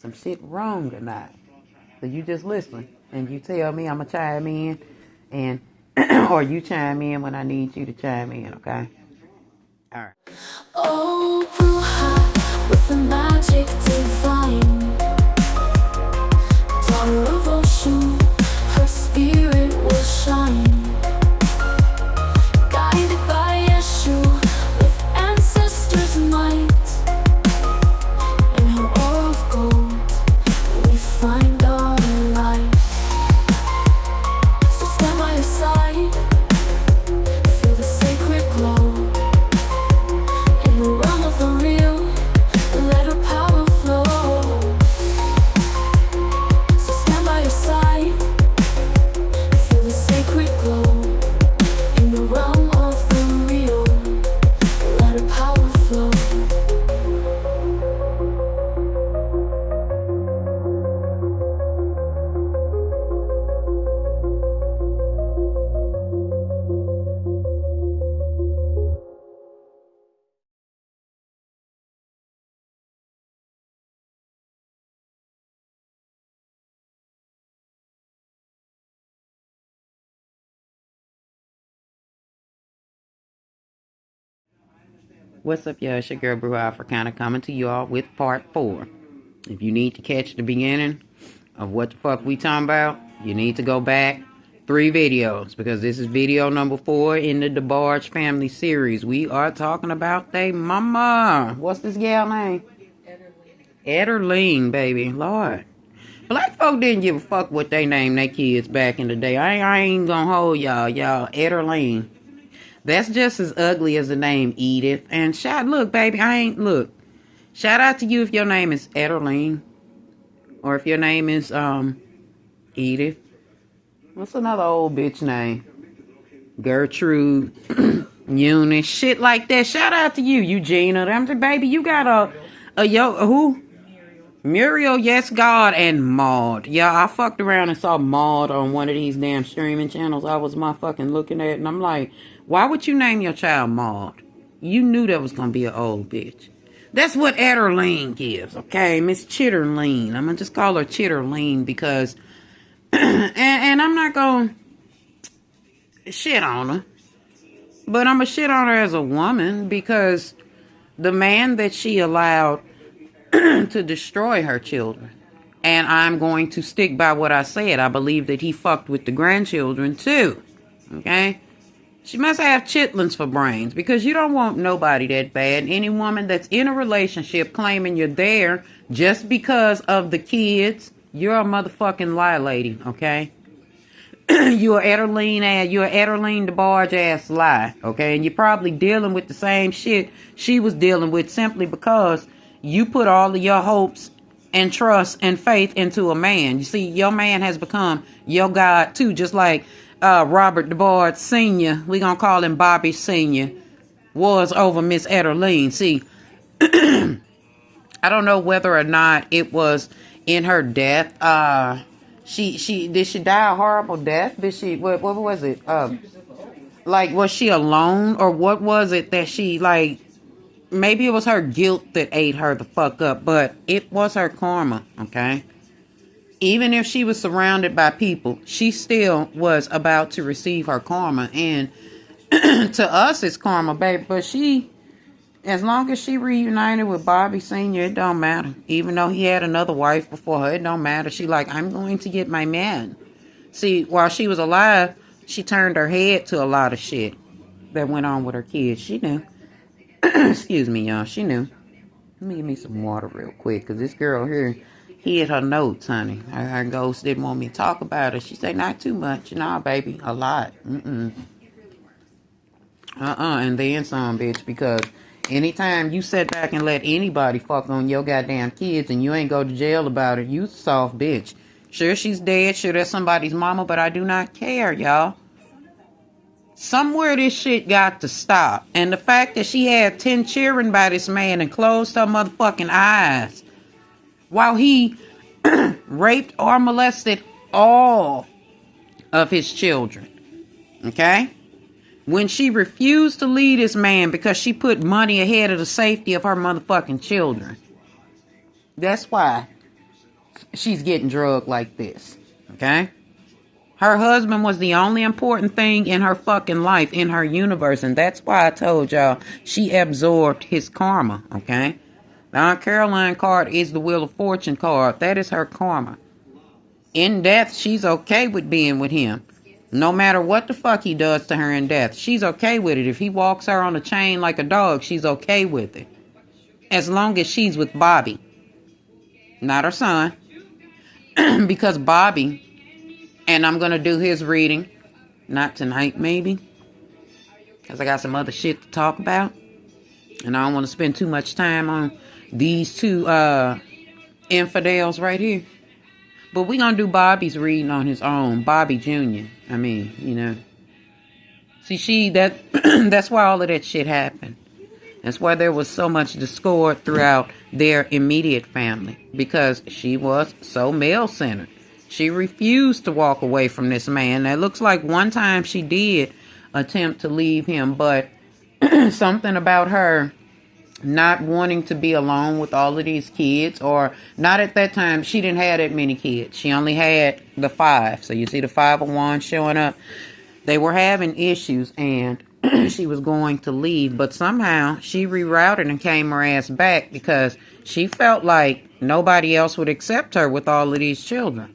some shit wrong or not. So you just listen and you tell me, I'm gonna chime in, and or you chime in when I need you to chime in, okay? All right. Oh, Bruja, with the magic divine, daughter of ocean, her spirit will shine. Guided by Yeshua, with ancestors' might, in her aura of gold, we find our light. So stand by your side, feel the sacred glow. In the realm of the real, let her power flow. So stand by your side, feel the sacred glow. In the realm of the real, let her power flow. What's up, y'all? It's your girl, Brew Africana, coming to you all with part 4. If you need to catch the beginning of what the fuck we talking about, you need to go back 3 videos, because this is video number 4 in the DeBargeFamily series. We are talking about they mama. What's this gal name? ETTERLINE, baby. Lord. Black folk didn't give a fuck what they named their kids back in the day. I ain't gonna hold y'all. ETTERLINE. That's just as ugly as the name Edith. And look, baby, shout out to you if your name is ETTERLINE. Or if your name is, Edith. What's another old bitch name? Gertrude. Eunice. Shit like that. Shout out to you, Eugenia. Baby, you got who? Muriel, yes, God, and Maud. Yeah, I fucked around and saw Maud on one of these damn streaming channels I was motherfucking looking at, and I'm like, why would you name your child Maud? You knew that was gonna be an old bitch. That's what ETTERLINE gives, okay? Miss Chitterline. I'm gonna just call her Chitterline because, and I'm not gonna shit on her, but I'm gonna shit on her as a woman because the man that she allowed to destroy her children. And I'm going to stick by what I said. I believe that he fucked with the grandchildren too. Okay? She must have chitlins for brains, because you don't want nobody that bad. Any woman that's in a relationship claiming you're there just because of the kids, you're a motherfucking lie lady, okay? You're ETTERLINE DeBarge ass lie, okay? And you're probably dealing with the same shit she was dealing with simply because you put all of your hopes and trust and faith into a man. You see, your man has become your God too, just like Robert DeBarge Sr., we gonna call him Bobby Sr., was over Miss ETTERLINE. See, I don't know whether or not it was in her death. Did she die a horrible death? What was it? Like, was she alone, or what was it that she, like, maybe it was her guilt that ate her the fuck up, but it was her karma, okay? Even if she was surrounded by people, she still was about to receive her karma. And to us, it's karma, baby. But as long as she reunited with Bobby Sr., it don't matter. Even though he had another wife before her, it don't matter. She like, I'm going to get my man. See, while she was alive, she turned her head to a lot of shit that went on with her kids. She knew. Excuse me, y'all. She knew. Let me give me some water real quick, because this girl here hid her notes, honey. Her ghost didn't want me to talk about it. She said, not too much. Nah, baby, a lot. And then some, bitch, because anytime you sit back and let anybody fuck on your goddamn kids and you ain't go to jail about it, you soft bitch. Sure, she's dead. Sure, that's somebody's mama, but I do not care, y'all. Somewhere this shit got to stop. And the fact that she had 10 children by this man and closed her motherfucking eyes while he raped or molested all of his children. Okay? When she refused to leave this man because she put money ahead of the safety of her motherfucking children. That's why she's getting drugged like this. Okay? Her husband was the only important thing in her fucking life, in her universe. And that's why I told y'all she absorbed his karma. Okay? The Aunt Caroline card is the Wheel of Fortune card. That is her karma. In death, she's okay with being with him. No matter what the fuck he does to her in death, she's okay with it. If he walks her on a chain like a dog, she's okay with it. As long as she's with Bobby. Not her son. Because Bobby, and I'm going to do his reading. Not tonight, maybe. Because I got some other shit to talk about. And I don't want to spend too much time on these two infidels right here. But we're going to do Bobby's reading on his own. Bobby Jr. I mean, you know. See, that's why all of that shit happened. That's why there was so much discord throughout their immediate family. Because she was so male-centered. She refused to walk away from this man. Now, it looks like one time she did attempt to leave him. But something about her not wanting to be alone with all of these kids, or not at that time, she didn't have that many kids. She only had the 5. So you see the 5 of Wands showing up. They were having issues and she was going to leave, but somehow she rerouted and came her ass back because she felt like nobody else would accept her with all of these children.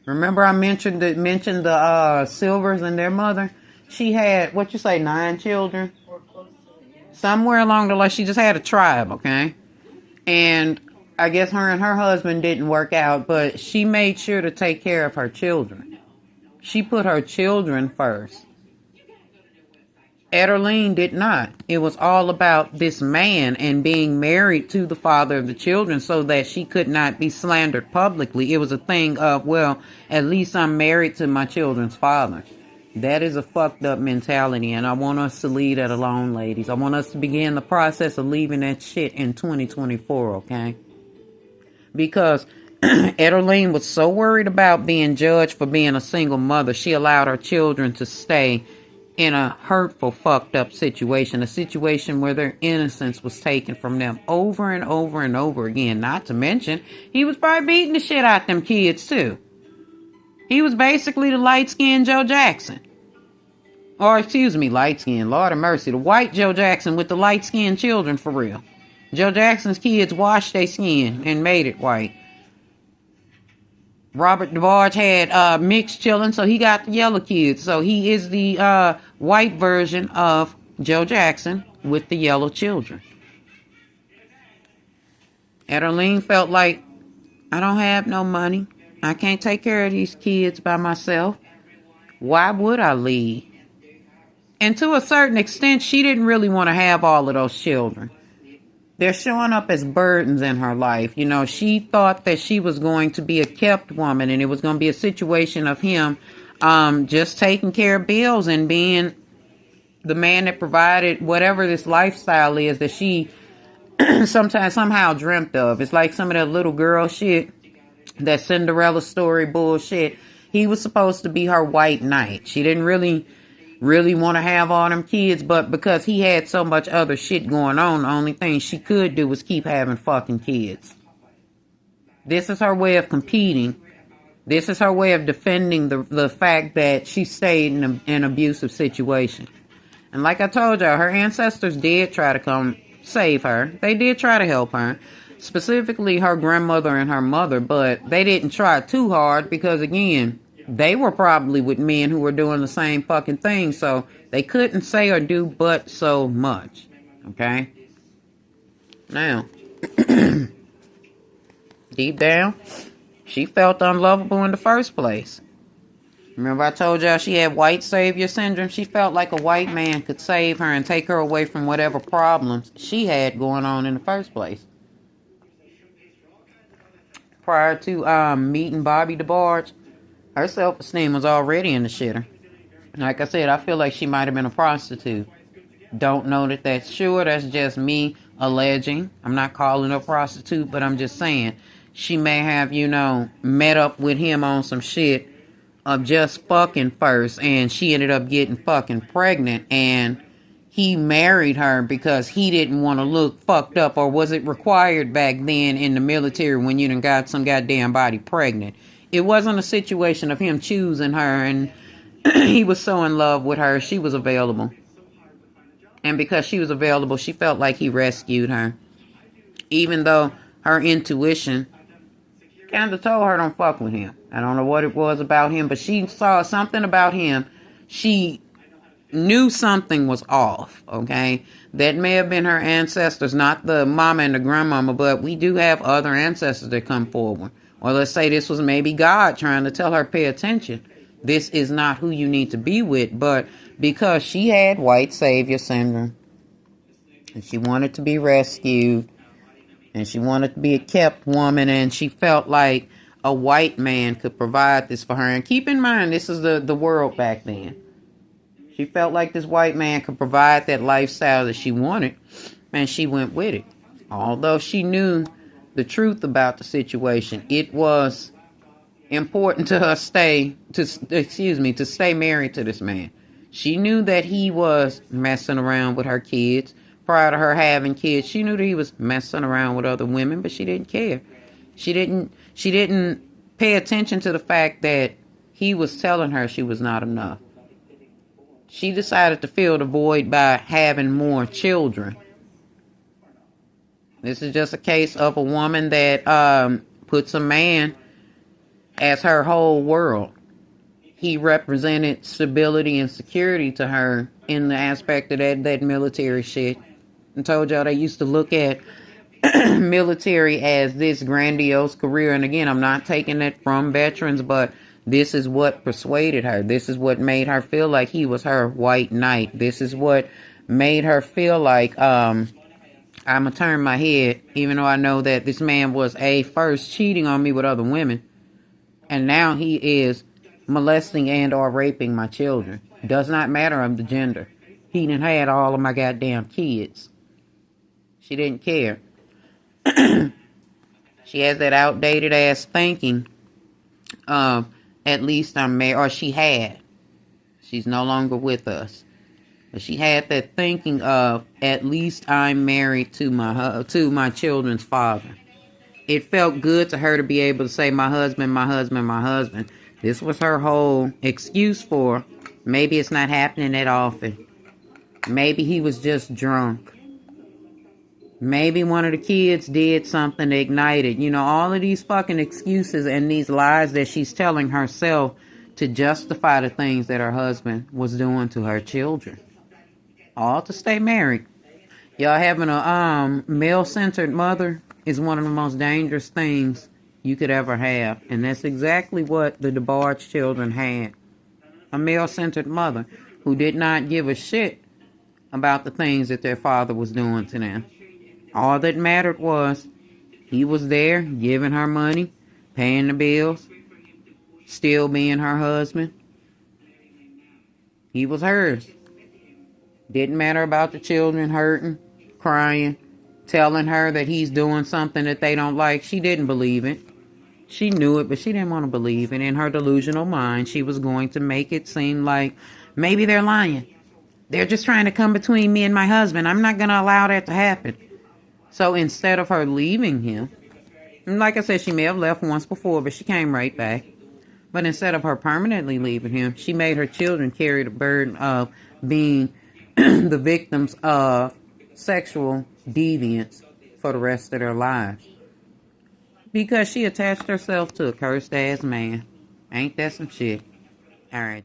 Remember I mentioned the Silvers and their mother? She had, 9 children? Somewhere along the line, she just had a tribe, okay? And I guess her and her husband didn't work out, but she made sure to take care of her children. She put her children first. ETTERLINE did not. It was all about this man and being married to the father of the children so that she could not be slandered publicly. It was a thing of, well, at least I'm married to my children's father. That is a fucked up mentality, and I want us to leave that alone, ladies. I want us to begin the process of leaving that shit in 2024, okay? Because ETTERLINE was so worried about being judged for being a single mother, she allowed her children to stay in a hurtful, fucked up situation. A situation where their innocence was taken from them over and over and over again. Not to mention, he was probably beating the shit out them kids, too. He was basically the light-skinned Joe Jackson. Or, excuse me, light-skinned. Lord of mercy. The white Joe Jackson with the light-skinned children, for real. Joe Jackson's kids washed their skin and made it white. Robert DeBarge had mixed children, so he got the yellow kids. So he is the white version of Joe Jackson with the yellow children. ETTERLINE felt like, I don't have no money. I can't take care of these kids by myself. Why would I leave? And to a certain extent, she didn't really want to have all of those children. They're showing up as burdens in her life. You know, she thought that she was going to be a kept woman and it was going to be a situation of him just taking care of bills and being the man that provided whatever this lifestyle is that she somehow dreamt of. It's like some of that little girl shit. That Cinderella story bullshit. He was supposed to be her white knight. She didn't really want to have all them kids, but because he had so much other shit going on, the only thing she could do was keep having fucking kids. This is her way of competing. This is her way of defending the fact that she stayed in an abusive situation. And like I told y'all, her ancestors did try to come save her. They did try to help her. Specifically her grandmother and her mother, but they didn't try too hard because, again, they were probably with men who were doing the same fucking thing, so they couldn't say or do but so much, okay? Now, deep down, she felt unlovable in the first place. Remember I told y'all she had white savior syndrome? She felt like a white man could save her and take her away from whatever problems she had going on in the first place. Prior to meeting Bobby DeBarge, her self-esteem was already in the shitter. Like I said, I feel like she might have been a prostitute. Don't know that that's sure. That's just me alleging. I'm not calling her a prostitute, but I'm just saying she may have, met up with him on some shit of just fucking first, and she ended up getting fucking pregnant, and he married her because he didn't want to look fucked up, or was it required back then in the military when you done got some goddamn body pregnant? It wasn't a situation of him choosing her, and he was so in love with her, she was available. And because she was available, she felt like he rescued her. Even though her intuition kind of told her don't fuck with him. I don't know what it was about him, but she saw something about him. She knew something was off, okay? That may have been her ancestors, not the mama and the grandmama, but we do have other ancestors that come forward. Or let's say this was maybe God trying to tell her, pay attention. This is not who you need to be with. But because she had white savior syndrome, and she wanted to be rescued, and she wanted to be a kept woman, and she felt like a white man could provide this for her. And keep in mind, this is the world back then. She felt like this white man could provide that lifestyle that she wanted, and she went with it. Although she knew the truth about the situation, it was important to her to stay married to this man. She knew that he was messing around with her kids. Prior to her having kids, she knew that he was messing around with other women, but she didn't care. She didn't pay attention to the fact that he was telling her she was not enough. She decided to fill the void by having more children. This is just a case of a woman that puts a man as her whole world. He represented stability and security to her in the aspect of that military shit. I told y'all they used to look at military as this grandiose career. And again, I'm not taking it from veterans, but this is what persuaded her. This is what made her feel like he was her white knight. This is what made her feel like I'm going to turn my head, even though I know that this man was first cheating on me with other women. And now he is molesting and or raping my children. Does not matter of the gender. He done had all of my goddamn kids. She didn't care. She has that outdated ass thinking of, at least I'm married, or she had. She's no longer with us. But she had that thinking of, at least I'm married to my children's father. It felt good to her to be able to say, my husband, my husband, my husband. This was her whole excuse for, maybe it's not happening that often. Maybe he was just drunk. Maybe one of the kids did something that ignited. You know, all of these fucking excuses and these lies that she's telling herself to justify the things that her husband was doing to her children. All to stay married. Y'all, having a male-centered mother is one of the most dangerous things you could ever have. And that's exactly what the DeBarge children had. A male-centered mother who did not give a shit about the things that their father was doing to them. All that mattered was he was there giving her money, paying the bills, still being her husband. He was hers. Didn't matter about the children hurting, crying, telling her that he's doing something that they don't like. She didn't believe it. She knew it, but she didn't want to believe it. In her delusional mind, she was going to make it seem like maybe they're lying. They're just trying to come between me and my husband. I'm not going to allow that to happen. So instead of her leaving him, and like I said, she may have left once before, but she came right back. But instead of her permanently leaving him, she made her children carry the burden of being the victims of sexual deviance for the rest of their lives. Because she attached herself to a cursed ass man. Ain't that some shit? Alright.